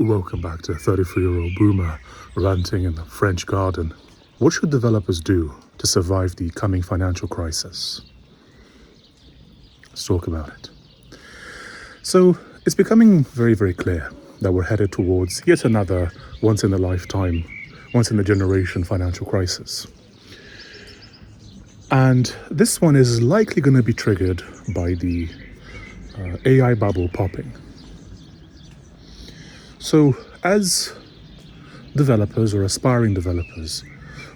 Welcome back to 33-year-old boomer ranting in the French garden. What should developers do to survive the coming financial crisis? Let's talk about it. So it's becoming very, very clear that we're headed towards yet another once-in-a-lifetime, once-in-a-generation financial crisis. And this one is likely going to be triggered by the AI bubble popping. So, as developers or aspiring developers,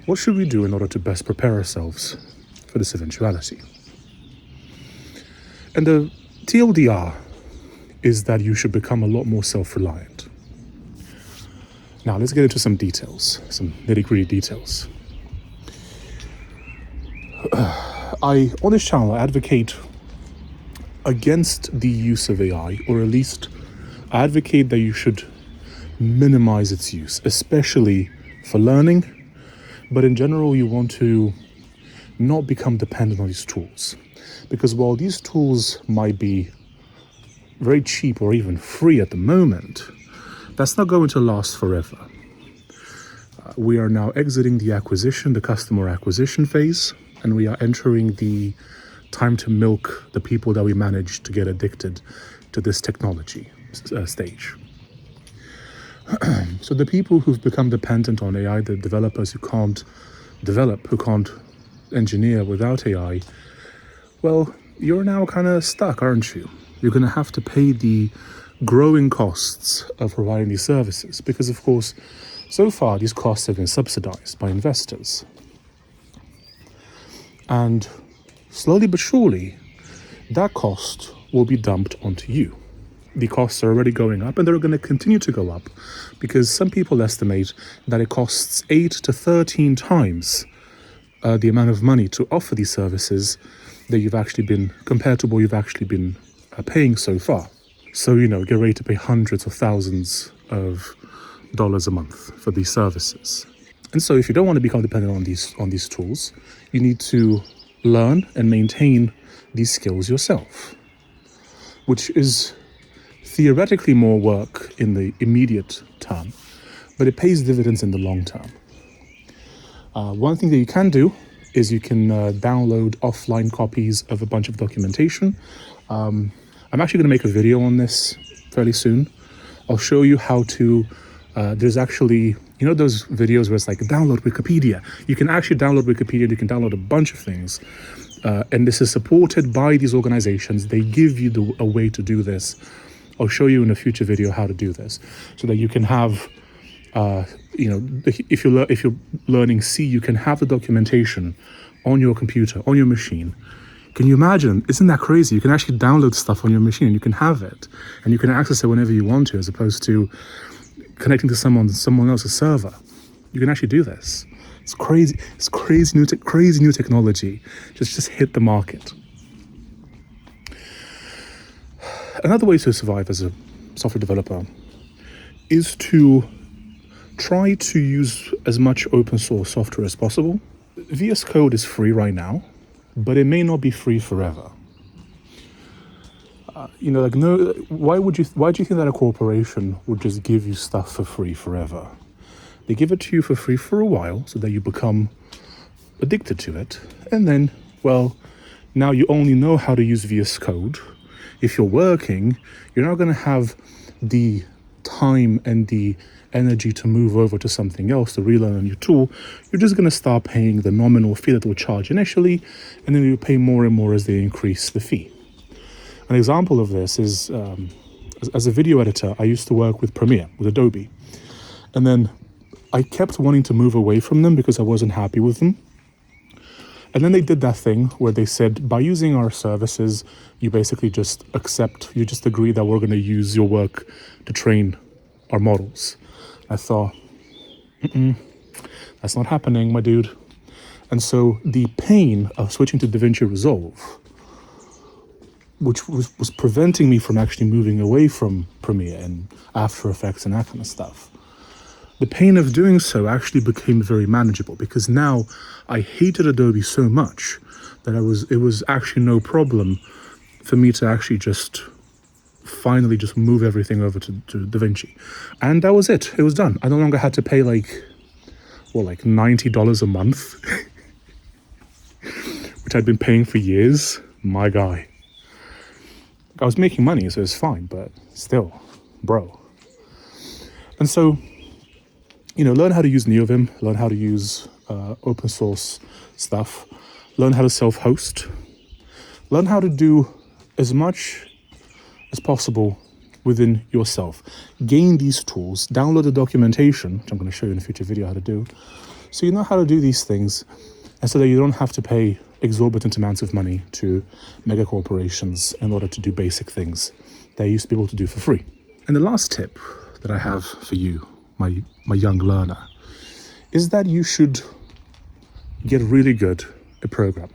what should we do in order to best prepare ourselves for this eventuality? And the TLDR is that you should become a lot more self-reliant. Now, let's get into some details, some nitty-gritty details. On this channel, I advocate against the use of AI, or at least I advocate that you should minimize its use, especially for learning, but in general you want to not become dependent on these tools, because while these tools might be very cheap or even free at the moment, that's not going to last forever. We are now exiting the customer acquisition phase, and we are entering the time to milk the people that we manage to get addicted to this technology stage. So the people who've become dependent on AI, the developers who can't develop, who can't engineer without AI, well, you're now kind of stuck, aren't you? You're going to have to pay the growing costs of providing these services because, of course, so far these costs have been subsidized by investors. And slowly but surely, that cost will be dumped onto you. The costs are already going up, and they're going to continue to go up because some people estimate that it costs 8 to 13 times the amount of money to offer these services that you've actually been, compared to what you've actually been paying so far. So, get ready to pay hundreds of thousands of dollars a month for these services. And so if you don't want to become dependent on these tools, you need to learn and maintain these skills yourself, which is theoretically more work in the immediate term, but it pays dividends in the long term. One thing that you can do is you can download offline copies of a bunch of documentation. I'm actually going to make a video on this fairly soon. I'll show you how to, there's actually, those videos where it's like download Wikipedia. You can actually download Wikipedia, you can download a bunch of things. And this is supported by these organizations. They give you a way to do this. I'll show you in a future video how to do this so that you can have, if you're learning C, you can have the documentation on your computer, on your machine. Can you imagine? Isn't that crazy? You can actually download stuff on your machine and you can have it and you can access it whenever you want to, as opposed to connecting to someone else's server. You can actually do this. It's crazy. It's crazy new technology. Just hit the market. Another way to survive as a software developer is to try to use as much open source software as possible. VS Code is free right now, but it may not be free forever. Why do you think that a corporation would just give you stuff for free forever? They give it to you for free for a while so that you become addicted to it. And then, now you only know how to use VS Code. If you're working, you're not going to have the time and the energy to move over to something else, to relearn a new tool. You're just going to start paying the nominal fee that they'll charge initially, and then you pay more and more as they increase the fee. An example of this is, as a video editor, I used to work with Premiere, with Adobe. And then I kept wanting to move away from them because I wasn't happy with them. And then they did that thing where they said, by using our services, you basically just agree that we're going to use your work to train our models. I thought, that's not happening, my dude. And so the pain of switching to DaVinci Resolve, which was preventing me from actually moving away from Premiere and After Effects and that kind of stuff, the pain of doing so actually became very manageable because now I hated Adobe so much that it was actually no problem for me to actually just finally just move everything over to DaVinci. And that was it. It was done. I no longer had to pay like $90 a month, which I'd been paying for years. My guy. I was making money, so it's fine, but still, bro. And so, learn how to use NeoVim, learn how to use open source stuff, learn how to self-host, learn how to do as much as possible within yourself. Gain these tools, download the documentation, which I'm going to show you in a future video how to do, so you know how to do these things, and so that you don't have to pay exorbitant amounts of money to mega corporations in order to do basic things that you used to be able to do for free. And the last tip that I have for you, my young learner, is that you should get really good at programming.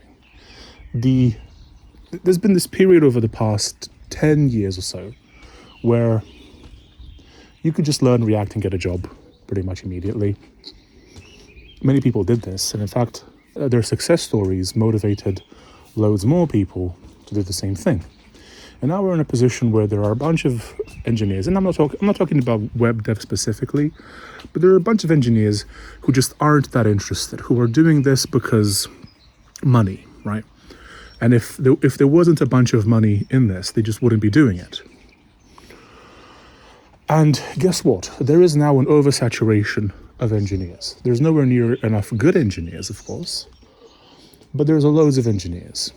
There's been this period over the past 10 years or so where you could just learn React and get a job pretty much immediately. Many people did this, and in fact, their success stories motivated loads more people to do the same thing. And now we're in a position where there are a bunch of engineers, and I'm not talking about web dev specifically, but there are a bunch of engineers who just aren't that interested, who are doing this because money, right? And if there wasn't a bunch of money in this, they just wouldn't be doing it. And guess what? There is now an oversaturation of engineers. There's nowhere near enough good engineers, of course, but there's loads of engineers.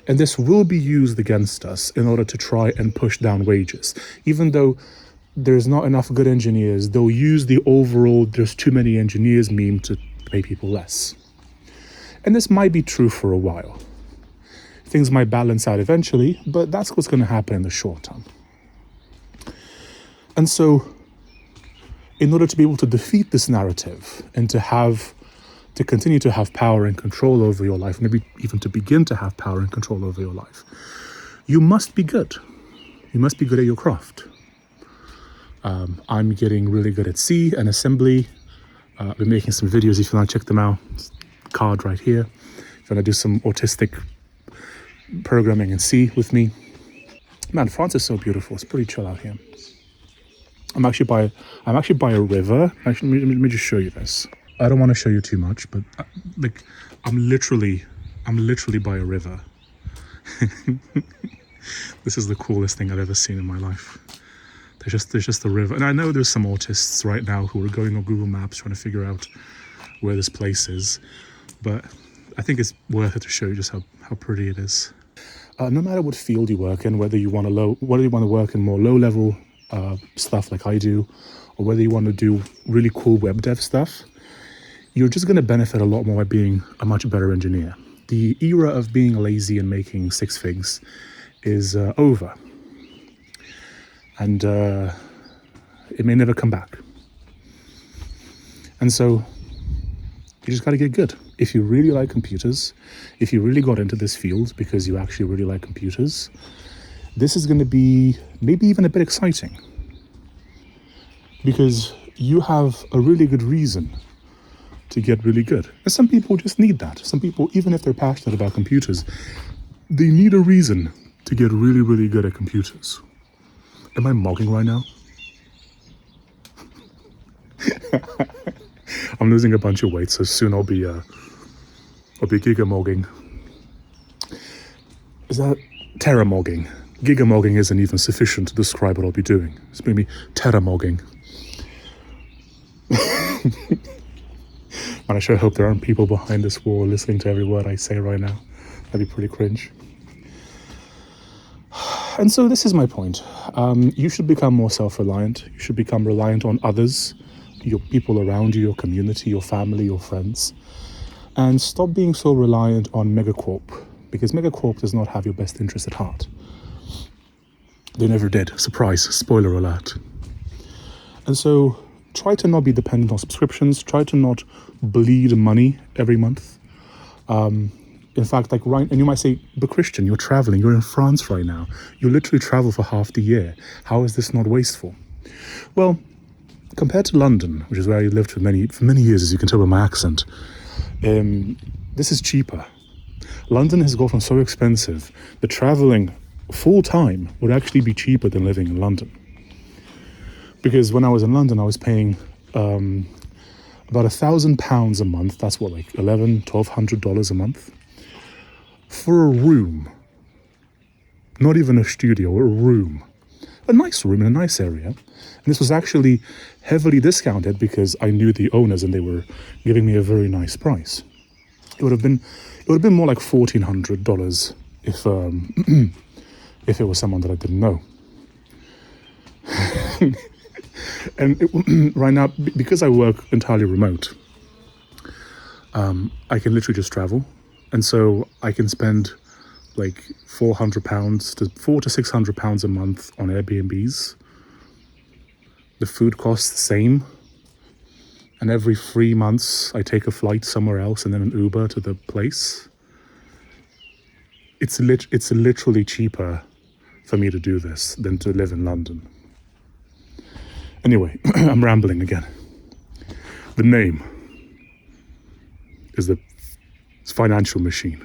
And this will be used against us in order to try and push down wages. Even though there's not enough good engineers, they'll use the overall "there's too many engineers" meme to pay people less. And this might be true for a while. Things might balance out eventually, but that's what's going to happen in the short term. And so, in order to be able to defeat this narrative and to continue to have power and control over your life, maybe even to begin to have power and control over your life, you must be good. You must be good at your craft. I'm getting really good at C and assembly. I've been making some videos if you want to check them out. Card right here. If you want to do some autistic programming in C with me. Man, France is so beautiful. It's pretty chill out here. I'm actually by a river. Actually, let me just show you this. I don't want to show you too much, but I'm literally by a river. This is the coolest thing I've ever seen in my life. There's just a river, and I know there's some autists right now who are going on Google Maps trying to figure out where this place is, but I think it's worth it to show you just how pretty it is. No matter what field you work in, whether you want to work in more low-level stuff like I do, or whether you want to do really cool web dev stuff, you're just going to benefit a lot more by being a much better engineer. The era of being lazy and making six figs is over. And it may never come back. And so you just got to get good. If you really like computers, if you really got into this field because you actually really like computers, this is going to be maybe even a bit exciting. Because you have a really good reason to get really good. And some people just need that. Some people, even if they're passionate about computers, they need a reason to get really, really good at computers. Am I mogging right now? I'm losing a bunch of weight, so soon I'll be gigamogging. Is that teramogging? Gigamogging isn't even sufficient to describe what I'll be doing. It's maybe teramogging. And I sure hope there aren't people behind this wall listening to every word I say right now. That'd be pretty cringe. And so this is my point. You should become more self-reliant. You should become reliant on others, your people around you, your community, your family, your friends. And stop being so reliant on Megacorp, because Megacorp does not have your best interest at heart. They never did. Surprise, spoiler alert. And so try to not be dependent on subscriptions. Try to not bleed money every month. In fact, and you might say, but Christian, you're traveling, you're in France right now. You literally travel for half the year. How is this not wasteful? Well, compared to London, which is where I lived for many years, as you can tell by my accent, this is cheaper. London has gotten so expensive that traveling full time would actually be cheaper than living in London. Because when I was in London, I was paying about £1,000 a month. That's what, like $1,100-1,200 a month for a room. Not even a studio, a room. A nice room in a nice area. And this was actually heavily discounted because I knew the owners and they were giving me a very nice price. It would have been more like $1,400 if if it was someone that I didn't know. And right now, because I work entirely remote, I can literally just travel, and so I can spend like £400 to £600 a month on Airbnbs. The food costs the same, and every 3 months I take a flight somewhere else and then an Uber to the place. It's literally cheaper for me to do this than to live in London. Anyway, I'm rambling again. The name is the financial machine.